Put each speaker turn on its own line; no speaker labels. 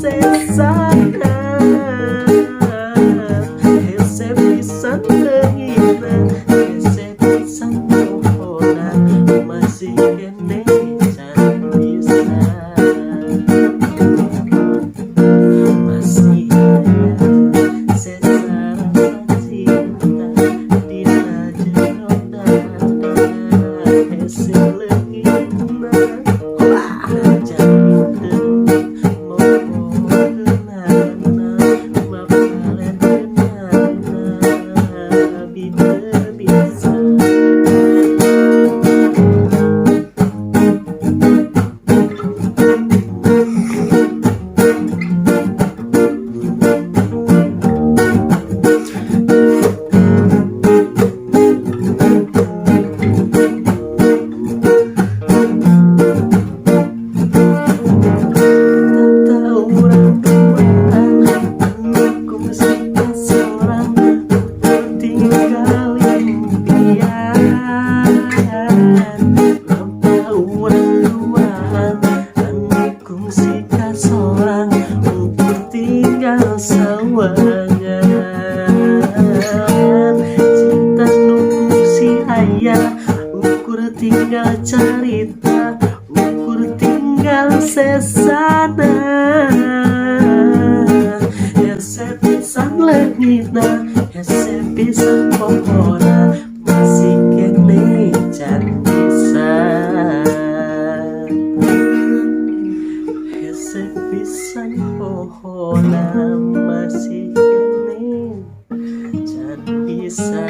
sesana hese pisan leungitna hese pisan pohona masih kene can bisa masih sesara cinta dina jero dada hese leungitna seorang untuk tinggal sawangan cinta nunggu si ayah ukur tinggal carita ukur tinggal sesana hese pisan leungitna hese pisan pohona masih kene can bisa pisan pohona masih kene can bisa